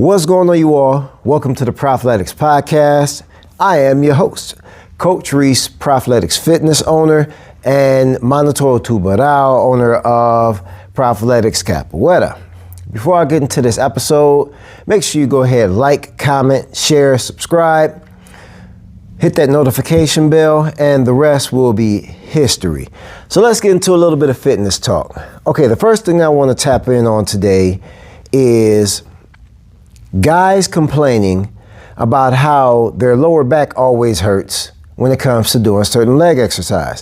What's going on, you all? Welcome to the Prophletics Podcast. I am your host, Coach Reese, Prophletics Fitness owner, and Monitor Tubarao, owner of Prophletics Capoeira. Before I get into this episode, make sure you go ahead, like, comment, share, subscribe, hit that notification bell, and the rest will be history. So let's get into a little bit of fitness talk. Okay, the first thing I want to tap in on today is guys complaining about how their lower back always hurts when it comes to doing certain leg exercise.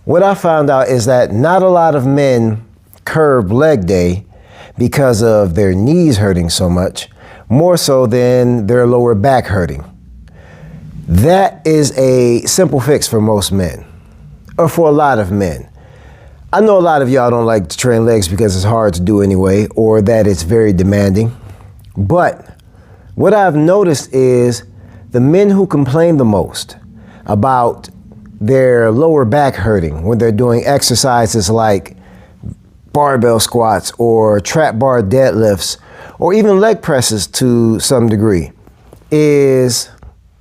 What I found out is that not a lot of men curb leg day because of their knees hurting so much, more so than their lower back hurting. That is a simple fix for most men, or for a lot of men. I know a lot of y'all don't like to train legs because it's hard to do anyway, or that it's very demanding. But what I've noticed is the men who complain the most about their lower back hurting when they're doing exercises like barbell squats or trap bar deadlifts or even leg presses to some degree is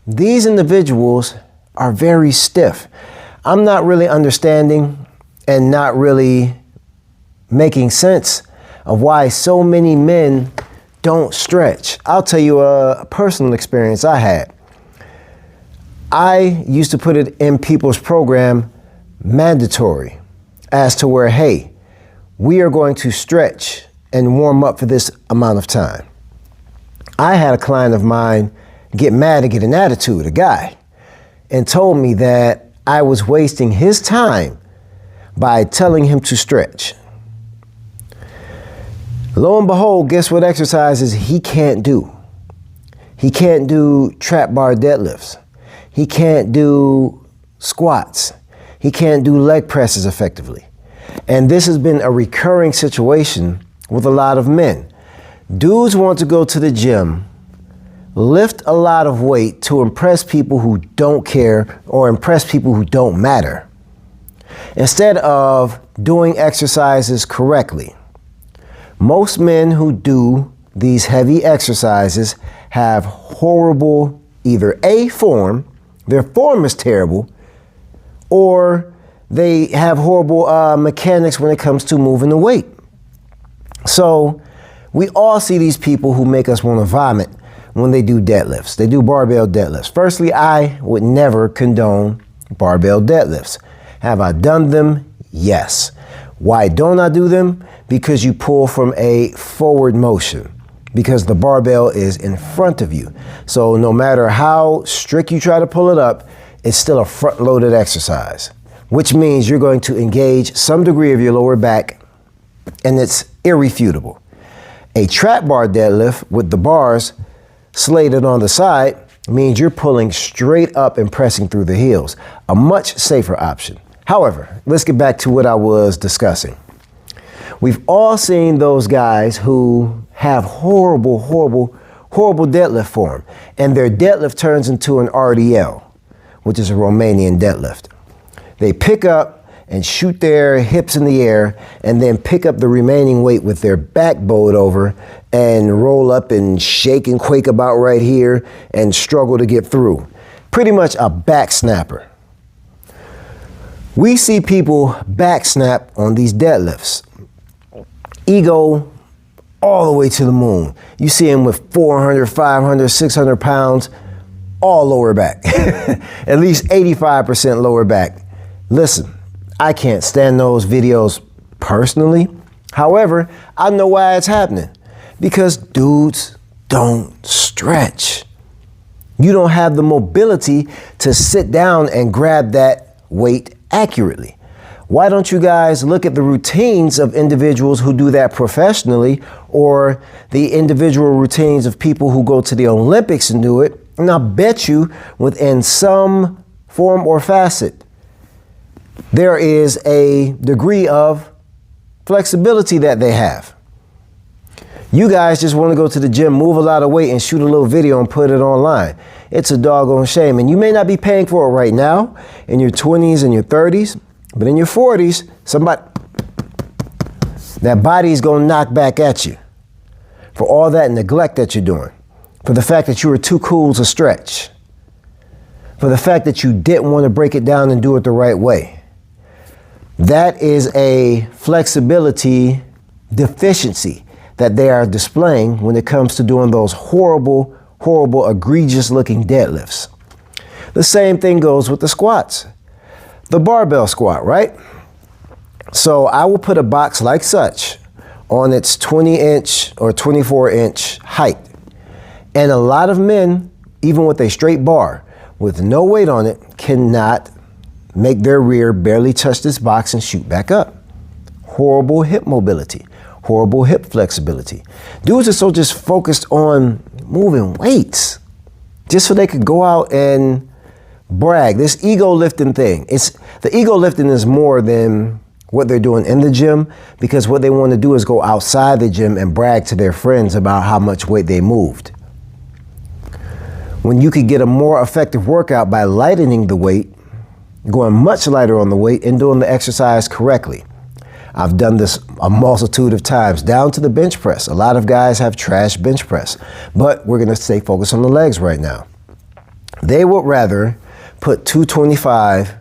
these individuals are very stiff. I'm not really understanding and not really making sense of why so many men don't stretch. I'll tell you a personal experience I had. I used to put it in people's program mandatory as to where, hey, we are going to stretch and warm up for this amount of time. I had a client of mine get mad and get an attitude, a guy, and told me that I was wasting his time by telling him to stretch. Lo and behold, guess what exercises he can't do? He can't do trap bar deadlifts. He can't do squats. He can't do leg presses effectively. And this has been a recurring situation with a lot of men. Dudes want to go to the gym, lift a lot of weight to impress people who don't care or impress people who don't matter, instead of doing exercises correctly. Most men who do these heavy exercises have horrible, either A, form, their form is terrible, or they have horrible mechanics when it comes to moving the weight. So we all see these people who make us want to vomit when they do deadlifts. They do barbell deadlifts. Firstly, I would never condone barbell deadlifts. Have I done them? Yes. Why don't I do them? Because you pull from a forward motion, because the barbell is in front of you. So no matter how strict you try to pull it up, it's still a front-loaded exercise, which means you're going to engage some degree of your lower back, and it's irrefutable. A trap bar deadlift with the bars slated on the side means you're pulling straight up and pressing through the heels, a much safer option. However, let's get back to what I was discussing. We've all seen those guys who have horrible deadlift form, and their deadlift turns into an RDL, which is a Romanian deadlift. They pick up and shoot their hips in the air and then pick up the remaining weight with their back bowed over and roll up and shake and quake about right here and struggle to get through. Pretty much a back snapper. We see people back snap on these deadlifts. Ego all the way to the moon. You see them with 400, 500, 600 pounds, all lower back. At least 85% lower back. Listen, I can't stand those videos personally. However, I know why it's happening. Because dudes don't stretch. You don't have the mobility to sit down and grab that weight accurately. Why don't you guys look at the routines of individuals who do that professionally, or the individual routines of people who go to the Olympics and do it? And I'll bet you within some form or facet, there is a degree of flexibility that they have. You guys just want to go to the gym, move a lot of weight, and shoot a little video and put it online. It's a doggone shame. And you may not be paying for it right now in your 20s and your 30s, but in your 40s, that body's going to knock back at you for all that neglect that you're doing. for the fact that you were too cool to stretch, for the fact that you didn't want to break it down and do it the right way. That is a flexibility deficiency that they are displaying when it comes to doing those horrible, egregious looking deadlifts. The same thing goes with the squats. The barbell squat, right? So I will put a box like such on its 20-inch or 24-inch height. And a lot of men, even with a straight bar, with no weight on it, cannot make their rear barely touch this box and shoot back up. Horrible hip mobility, horrible hip flexibility. Dudes are so just focused on moving weights just so they could go out and brag. This ego lifting thing, the ego lifting is more than what they're doing in the gym, because what they want to do is go outside the gym and brag to their friends about how much weight they moved. When you could get a more effective workout by lightening the weight, going much lighter on the weight, and doing the exercise correctly. I've done this a multitude of times, down to the bench press. A lot of guys have trash bench press, but we're going to stay focused on the legs right now. They would rather put 225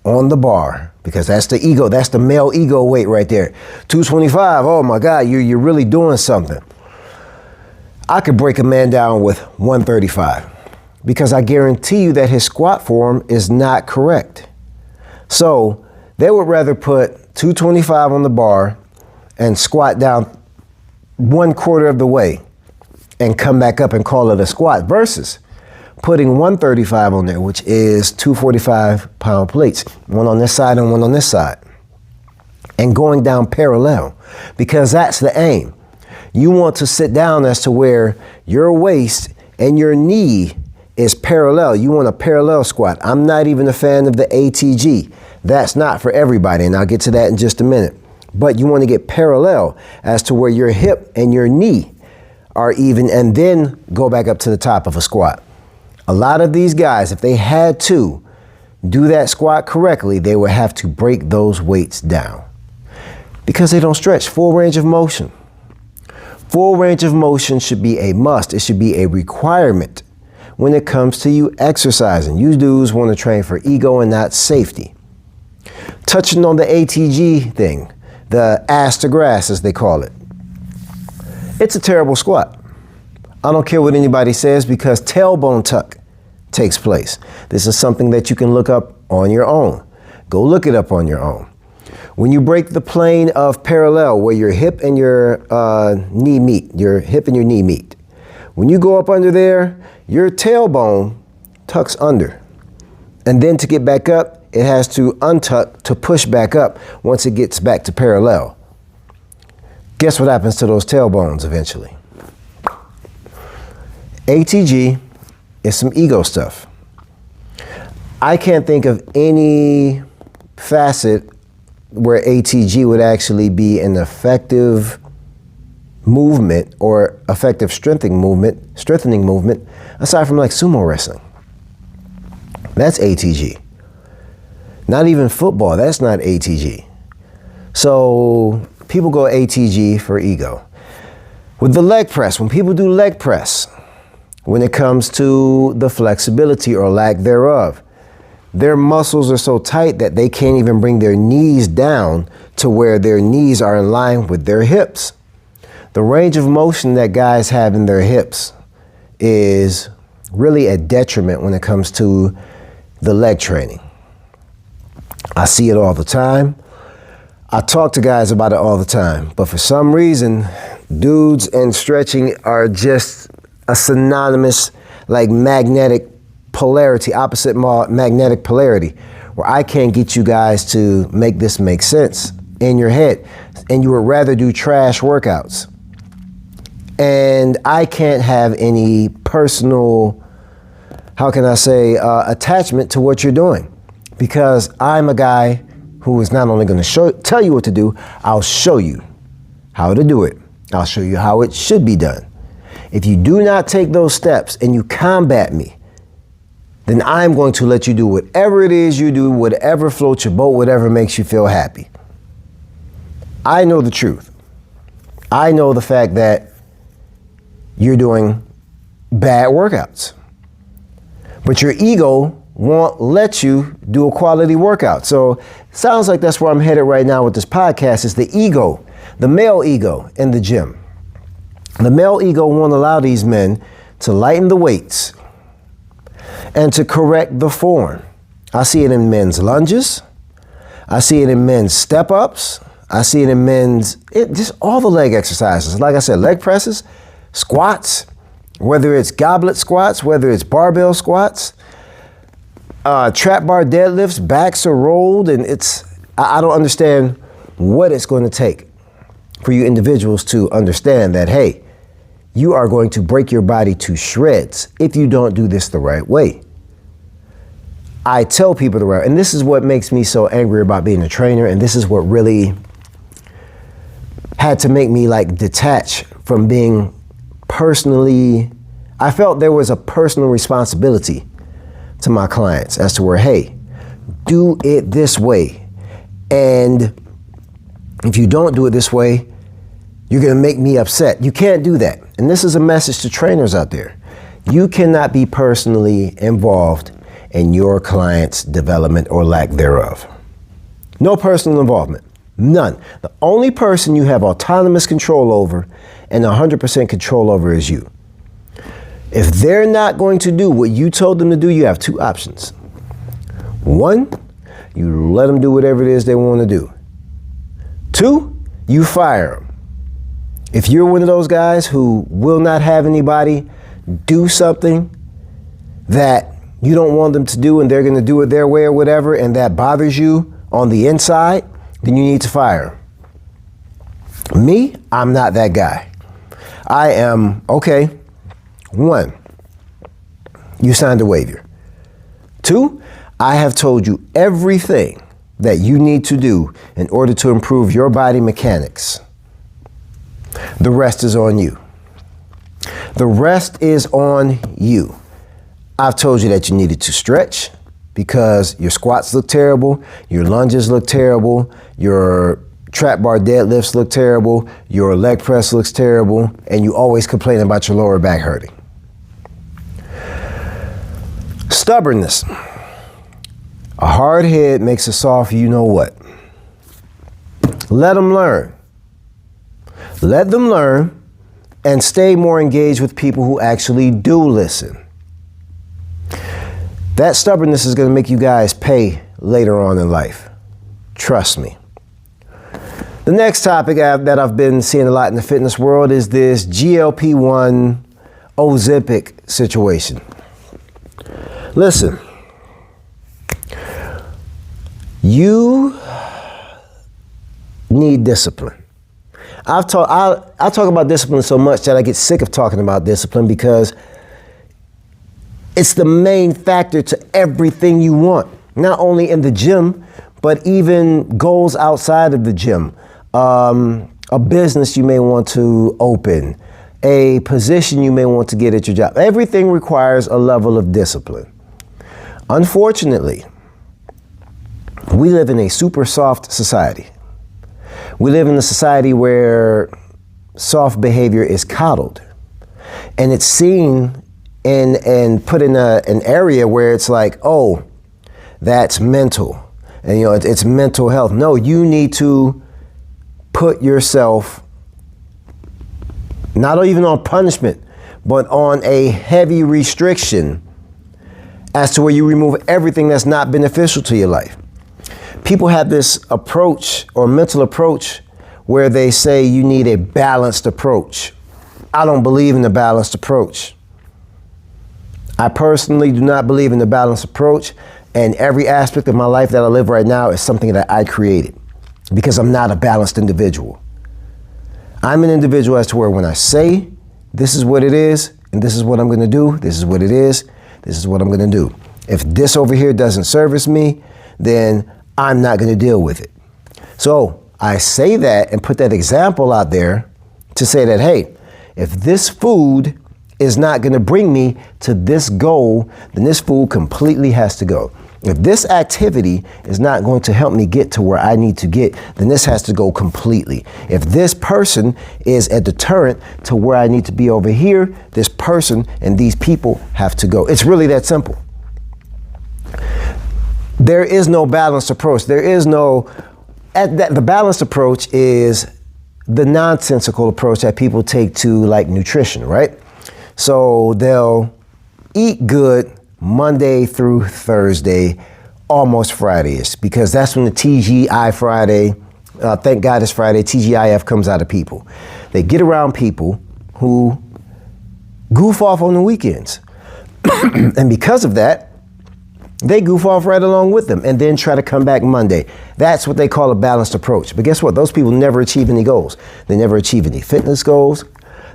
on the bar, because that's the ego, that's the male ego weight right there. 225, oh my God, you're really doing something. I could break a man down with 135, because I guarantee you that his squat form is not correct. So they would rather put 225 on the bar and squat down 1/4 of the way and come back up and call it a squat, versus putting 135 on there, which is 245-pound plates, one on this side and one on this side, and going down parallel, because that's the aim. You want to sit down as to where your waist and your knee is parallel. You want a parallel squat. I'm not even a fan of the ATG. That's not for everybody, and I'll get to that in just a minute. But you want to get parallel as to where your hip and your knee are even, and then go back up to the top of a squat. A lot of these guys, if they had to do that squat correctly, they would have to break those weights down, because they don't stretch. Full range of motion. Full range of motion should be a must. It should be a requirement when it comes to you exercising. You dudes want to train for ego and not safety. Touching on the ATG thing, the ass to grass as they call it. It's a terrible squat. I don't care what anybody says, because tailbone tuck takes place. This is something that you can look up on your own. Go look it up on your own. When you break the plane of parallel, where your hip and your knee meet, when you go up under there, your tailbone tucks under. And then to get back up, it has to untuck to push back up once it gets back to parallel. Guess what happens to those tailbones eventually? ATG is some ego stuff. I can't think of any facet where ATG would actually be an effective movement or effective strengthening movement aside from like sumo wrestling. That's ATG. Not even football, that's not ATG. So people go ATG for ego. With the leg press, when people do leg press, when it comes to the flexibility or lack thereof, their muscles are so tight that they can't even bring their knees down to where their knees are in line with their hips. The range of motion that guys have in their hips is really a detriment when it comes to the leg training. I see it all the time. I talk to guys about it all the time, but for some reason, dudes and stretching are just a synonymous, like magnetic polarity, opposite magnetic polarity, where I can't get you guys to make this make sense in your head, and you would rather do trash workouts. And I can't have any personal, attachment to what you're doing, because I'm a guy who is not only going to tell you what to do, I'll show you how to do it. I'll show you how it should be done. If you do not take those steps and you combat me, then I'm going to let you do whatever it is you do, whatever floats your boat, whatever makes you feel happy. I know the truth. I know the fact that you're doing bad workouts. But your ego won't let you do a quality workout. So sounds like that's where I'm headed right now with this podcast, is the ego, the male ego in the gym. The male ego won't allow these men to lighten the weights and to correct the form. I see it in men's lunges. I see it in men's step-ups. I see it in men's, just all the leg exercises. Like I said, leg presses, squats, whether it's goblet squats, whether it's barbell squats, trap bar deadlifts, backs are rolled, and I don't understand what it's going to take for you individuals to understand that, hey, you are going to break your body to shreds if you don't do this the right way. I tell people the right, and this is what makes me so angry about being a trainer, and this is what really had to make me like detach from being personally, I felt there was a personal responsibility to my clients as to where, hey, do it this way. And if you don't do it this way, you're going to make me upset. You can't do that. And this is a message to trainers out there. You cannot be personally involved in your client's development or lack thereof. No personal involvement. None. The only person you have autonomous control over and 100% control over is you. If they're not going to do what you told them to do, you have two options. One, you let them do whatever it is they want to do. Two, you fire them. If you're one of those guys who will not have anybody do something that you don't want them to do and they're going to do it their way or whatever, and that bothers you on the inside, then you need to fire them. Me, I'm not that guy. I am, okay, one, you signed a waiver. Two, I have told you everything that you need to do in order to improve your body mechanics. The rest is on you. The rest is on you. I've told you that you needed to stretch because your squats look terrible, your lunges look terrible, your trap bar deadlifts look terrible, your leg press looks terrible, and you always complain about your lower back hurting. Stubbornness. A hard head makes a soft you know what. Let them learn. Let them learn and stay more engaged with people who actually do listen. That stubbornness is going to make you guys pay later on in life. Trust me. The next topic that I've been seeing a lot in the fitness world is this GLP-1 Ozempic situation. Listen, you need discipline. I talk about discipline so much that I get sick of talking about discipline because it's the main factor to everything you want, not only in the gym, but even goals outside of the gym. A business you may want to open, a position you may want to get at your job. Everything requires a level of discipline. Unfortunately, we live in a super soft society. We live in a society where soft behavior is coddled, and it's seen and put in an area where it's like, oh, that's mental, and it's mental health. No, you need to put yourself not even on punishment, but on a heavy restriction as to where you remove everything that's not beneficial to your life. People have this approach or mental approach where they say you need a balanced approach. I don't believe in the balanced approach. I personally do not believe in the balanced approach, and every aspect of my life that I live right now is something that I created because I'm not a balanced individual. I'm an individual as to where when I say this is what it is and this is what I'm going to do, this is what it is, this is what I'm going to do. If this over here doesn't service me, then I'm not going to deal with it. So I say that and put that example out there to say that, hey, if this food is not going to bring me to this goal, then this food completely has to go. If this activity is not going to help me get to where I need to get, then this has to go completely. If this person is a deterrent to where I need to be over here, this person and these people have to go. It's really that simple. There is no balanced approach. The balanced approach is the nonsensical approach that people take to like nutrition, right? So they'll eat good Monday through Thursday, almost Friday-ish, because that's when the TGI Friday, thank God it's Friday, TGIF comes out of people. They get around people who goof off on the weekends. And because of that, they goof off right along with them and then try to come back Monday. That's what they call a balanced approach. But guess what? Those people never achieve any goals. They never achieve any fitness goals.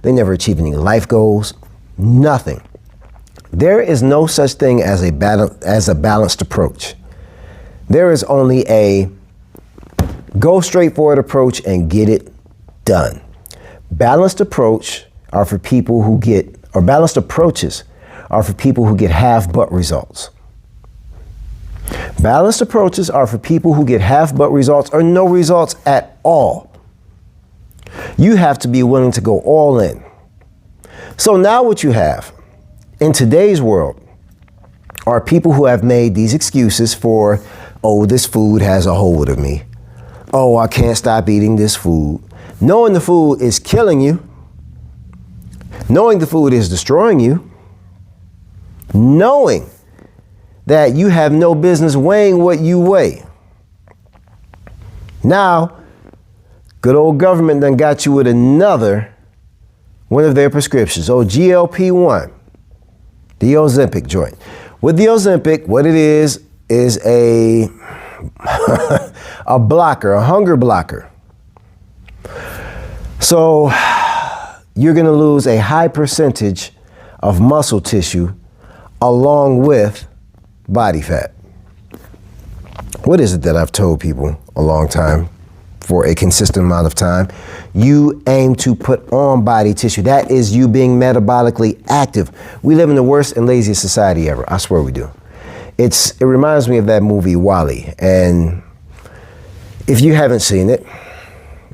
They never achieve any life goals. Nothing. There is no such thing as a balanced approach. There is only a go straightforward approach and get it done. Balanced approaches are for people who get half but results. Balanced approaches are for people who get half but results or no results at all. You have to be willing to go all in. So now what you have in today's world are people who have made these excuses for, oh, this food has a hold of me. Oh, I can't stop eating this food. Knowing the food is killing you. Knowing the food is destroying you. Knowing that you have no business weighing what you weigh. Now, good old government done got you with another one of their prescriptions. Oh, GLP-1. The Ozempic joint. With the Ozempic, what it is a blocker, a hunger blocker. So you're going to lose a high percentage of muscle tissue along with body fat. What is it that I've told people a long time, for a consistent amount of time? You aim to put on body tissue. That is you being metabolically active. We live in the worst and laziest society ever. I swear we do. It reminds me of that movie WALL-E. And if you haven't seen it,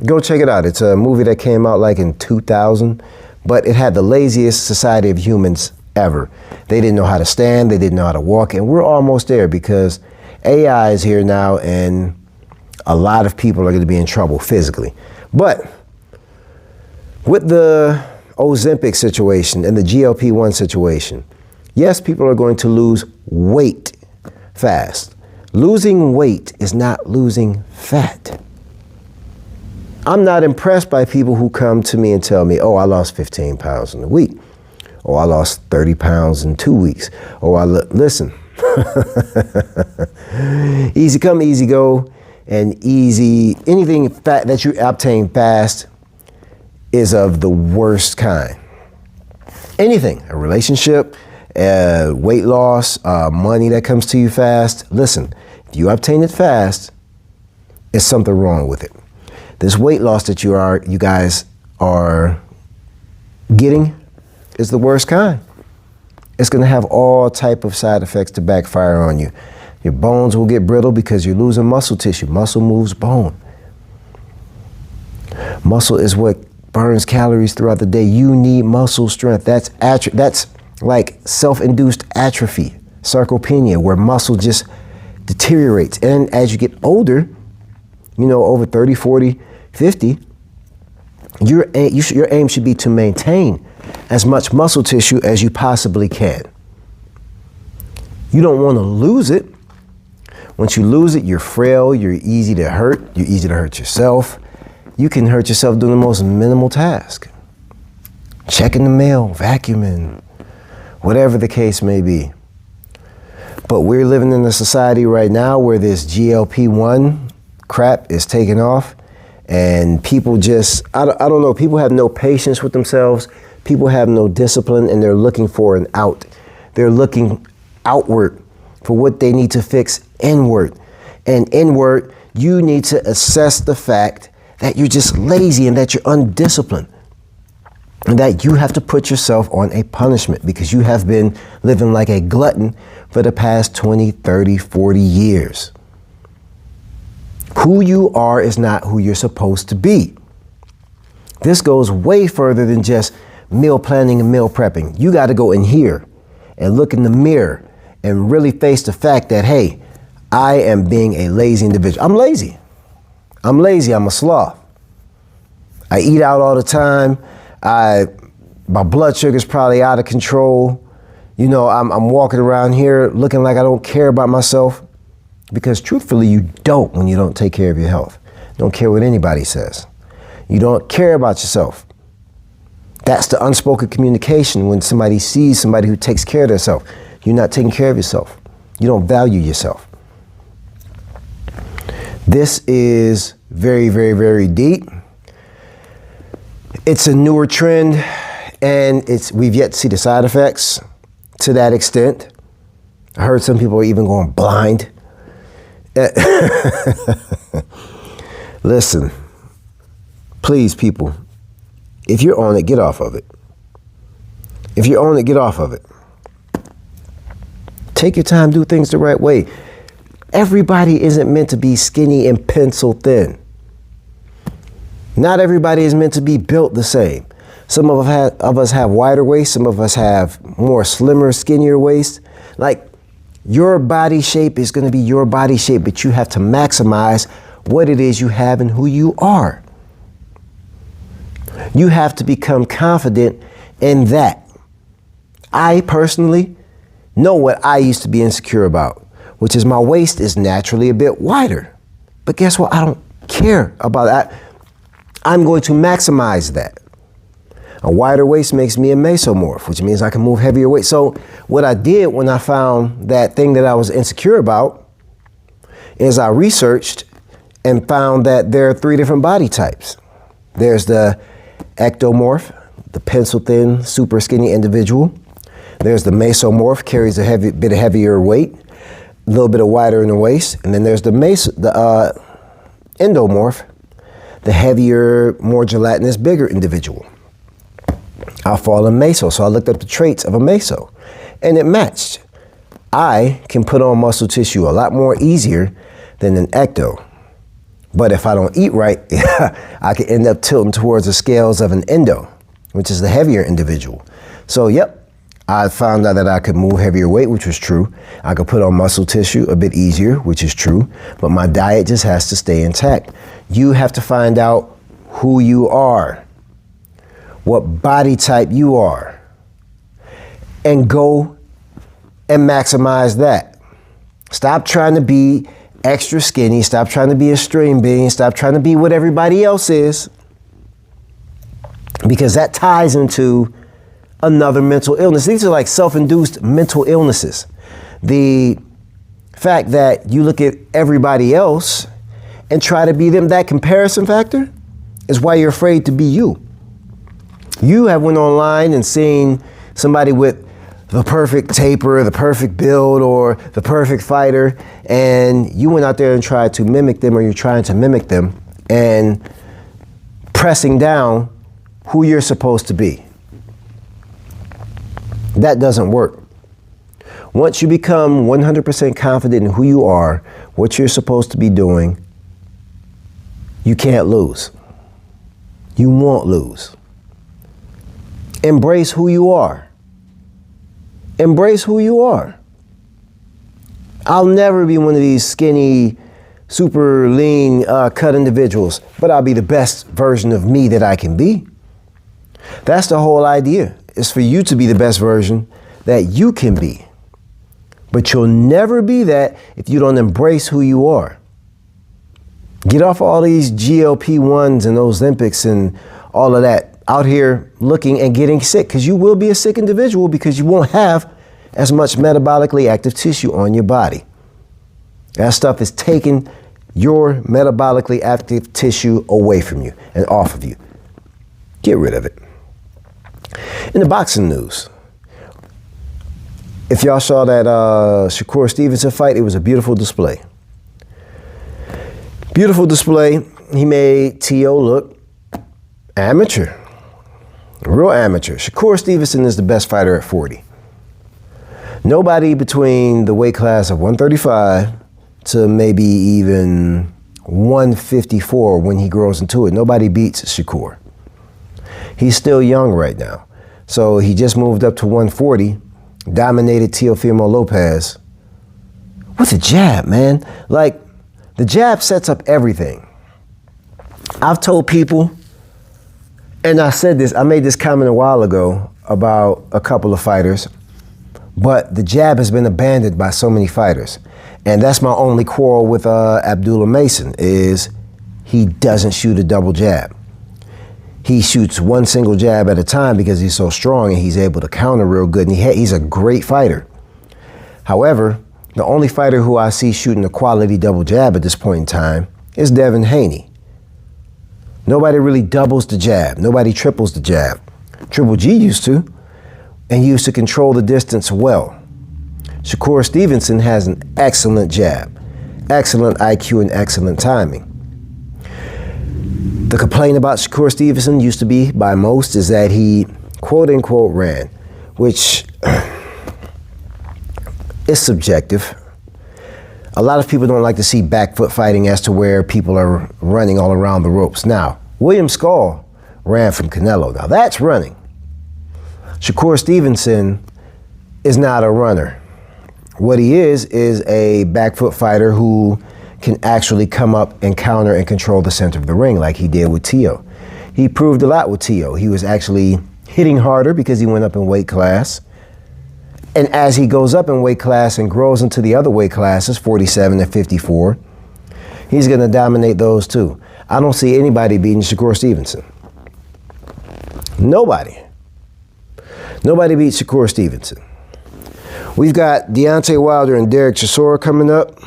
go check it out. It's a movie that came out like in 2000, but it had the laziest society of humans ever. They didn't know how to stand. They didn't know how to walk. And we're almost there because AI is here now and a lot of people are going to be in trouble physically. But with the Ozempic situation and the GLP-1 situation, yes, people are going to lose weight fast. Losing weight is not losing fat. I'm not impressed by people who come to me and tell me, oh, I lost 15 pounds in a week. Oh, I lost 30 pounds in 2 weeks. Oh, listen. Easy come, easy go. And anything fat that you obtain fast is of the worst kind. Anything, a relationship, weight loss, money that comes to you fast. Listen, if you obtain it fast, there's something wrong with it. This weight loss that you guys are getting is the worst kind. It's going to have all type of side effects to backfire on you. Your bones will get brittle because you're losing muscle tissue. Muscle moves bone. Muscle is what burns calories throughout the day. You need muscle strength. That's like self-induced atrophy, sarcopenia, where muscle just deteriorates. And as you get older, over 30, 40, 50, your aim should be to maintain as much muscle tissue as you possibly can. You don't want to lose it. Once you lose it, you're frail, you're easy to hurt, you're easy to hurt yourself. You can hurt yourself doing the most minimal task. Checking the mail, vacuuming, whatever the case may be. But we're living in a society right now where this GLP-1 crap is taking off and people just, I don't know, people have no patience with themselves. People have no discipline and they're looking for an out. They're looking outward for what they need to fix inward. And inward, you need to assess the fact that you're just lazy and that you're undisciplined. and that you have to put yourself on a punishment because you have been living like a glutton for the past 20, 30, 40 years. Who you are is not who you're supposed to be. This goes way further than just meal planning and meal prepping. You got to go in here and look in the mirror and really face the fact that, hey, I am being a lazy individual. I'm lazy. I'm a sloth. I eat out all the time. My blood sugar is probably out of control. You know, I'm walking around here looking like I don't care about myself because truthfully, you don't when you don't take care of your health. Don't care what anybody says. You don't care about yourself. That's the unspoken communication when somebody sees somebody who takes care of themselves. You're not taking care of yourself. You don't value yourself. This is very, very, very deep. It's a newer trend, and we've yet to see the side effects to that extent. I heard some people are even going blind. Listen, please, people, if you're on it, get off of it. If you're on it, get off of it. Take your time, do things the right way. Everybody isn't meant to be skinny and pencil thin. Not everybody is meant to be built the same. Some of us have wider waist, some of us have more slimmer, skinnier waist. Like, your body shape is going to be your body shape, but you have to maximize what it is you have and who you are. You have to become confident in that. I personally know what I used to be insecure about, which is my waist is naturally a bit wider. But guess what? I don't care about that. I'm going to maximize that. A wider waist makes me a mesomorph, which means I can move heavier weight. So what I did when I found that thing that I was insecure about is I researched and found that there are 3 different body types. There's the ectomorph, the pencil thin, super skinny individual. There's the mesomorph, carries a bit of heavier weight, a little bit of wider in the waist. And then there's the endomorph, the heavier, more gelatinous, bigger individual. I fall in meso, so I looked up the traits of a meso, and it matched. I can put on muscle tissue a lot more easier than an ecto. But if I don't eat right, I can end up tilting towards the scales of an endo, which is the heavier individual. So, yep, I found out that I could move heavier weight, which was true. I could put on muscle tissue a bit easier, which is true. But my diet just has to stay intact. You have to find out who you are, what body type you are, and go and maximize that. Stop trying to be extra skinny. Stop trying to be a string bean. Stop trying to be what everybody else is, because that ties into another mental illness. These are like self-induced mental illnesses. The fact that you look at everybody else and try to be them, that comparison factor is why you're afraid to be you. You have went online and seen somebody with the perfect taper, the perfect build, or the perfect fighter, and you went out there and tried to mimic them, or you're trying to mimic them, and pressing down who you're supposed to be. That doesn't work. Once you become 100% confident in who you are, what you're supposed to be doing, you can't lose. You won't lose. Embrace who you are. Embrace who you are. I'll never be one of these skinny, super lean, cut individuals, but I'll be the best version of me that I can be. That's the whole idea, is for you to be the best version that you can be. But you'll never be that if you don't embrace who you are. Get off all these GLP-1s and those Olympics and all of that out here looking and getting sick, because you will be a sick individual because you won't have as much metabolically active tissue on your body. That stuff is taking your metabolically active tissue away from you and off of you. Get rid of it. In the boxing news, if y'all saw that Shakur Stevenson fight, it was a beautiful display. Beautiful display. He made T.O. look amateur. Real amateur. Shakur Stevenson is the best fighter at 40. Nobody between the weight class of 135 to maybe even 154 when he grows into it, nobody beats Shakur. He's still young right now. So he just moved up to 140, dominated Teofimo Lopez with a jab, man. Like, the jab sets up everything. I've told people, and I made this comment a while ago about a couple of fighters, but the jab has been abandoned by so many fighters. And that's my only quarrel with Abdullah Mason, is he doesn't shoot a double jab. He shoots one single jab at a time because he's so strong and he's able to counter real good, and he's a great fighter. However, the only fighter who I see shooting a quality double jab at this point in time is Devin Haney. Nobody really doubles the jab. Nobody triples the jab. Triple G used to, and he used to control the distance well. Shakur Stevenson has an excellent jab, excellent IQ, and excellent timing. The complaint about Shakur Stevenson used to be, by most, is that he, quote unquote, ran, which is subjective. A lot of people don't like to see back foot fighting as to where people are running all around the ropes. Now, William Skull ran from Canelo. Now, that's running. Shakur Stevenson is not a runner. What he is a back foot fighter who can actually come up and counter and control the center of the ring like he did with Teo. He proved a lot with Teo. He was actually hitting harder because he went up in weight class. And as he goes up in weight class and grows into the other weight classes, 47 and 54, he's going to dominate those too. I don't see anybody beating Shakur Stevenson. Nobody. Nobody beats Shakur Stevenson. We've got Deontay Wilder and Derek Chisora coming up.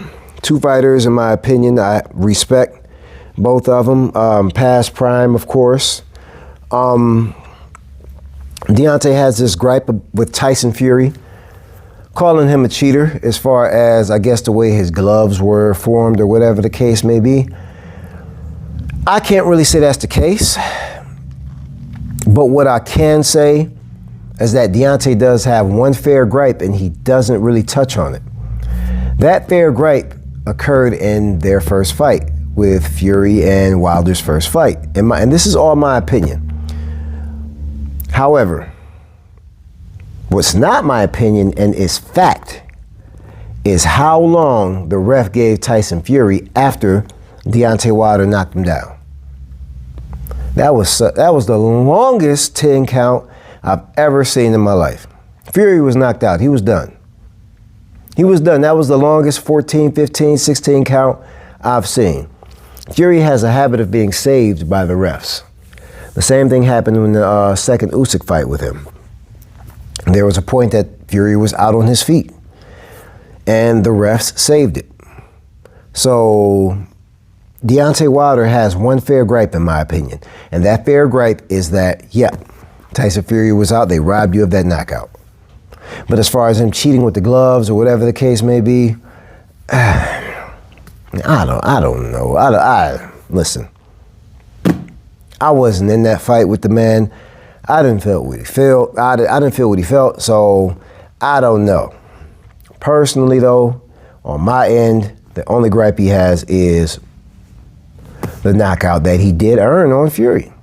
Two fighters, in my opinion, I respect both of them. Past prime, of course. Deontay has this gripe with Tyson Fury, calling him a cheater as far as, I guess, the way his gloves were formed or whatever the case may be. I can't really say that's the case. But what I can say is that Deontay does have one fair gripe, and he doesn't really touch on it. That fair gripe occurred in their first fight with Fury and Wilder's first fight. And this is all my opinion. However, what's not my opinion and is fact is how long the ref gave Tyson Fury after Deontay Wilder knocked him down. That was the longest 10 count I've ever seen in my life. Fury was knocked out. He was done. He was done. That was the longest 14, 15, 16 count I've seen. Fury has a habit of being saved by the refs. The same thing happened in the second Usyk fight with him. There was a point that Fury was out on his feet, and the refs saved it. So Deontay Wilder has one fair gripe, in my opinion, and that fair gripe is that, Tyson Fury was out. They robbed you of that knockout. But as far as him cheating with the gloves or whatever the case may be, I don't know. Listen, I wasn't in that fight with the man. I didn't feel what he felt. I didn't feel what he felt, so I don't know. Personally, though, on my end, the only gripe he has is the knockout that he did earn on Fury.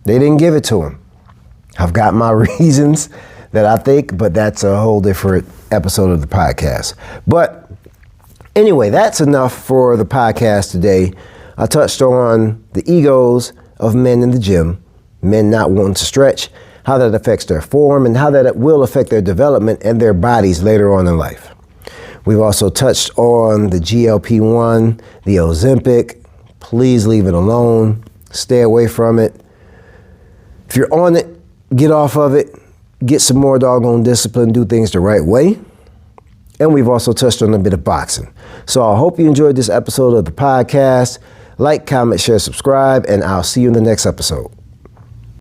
They didn't give it to him. I've got my reasons that I think, but that's a whole different episode of the podcast. But anyway, that's enough for the podcast today. I touched on the egos of men in the gym, men not wanting to stretch, how that affects their form, and how that will affect their development and their bodies later on in life. We've also touched on the GLP-1, the Ozempic. Please leave it alone. Stay away from it. If you're on it, get off of it. Get some more doggone discipline, do things the right way. And we've also touched on a bit of boxing. So I hope you enjoyed this episode of the podcast. Like, comment, share, subscribe, and I'll see you in the next episode.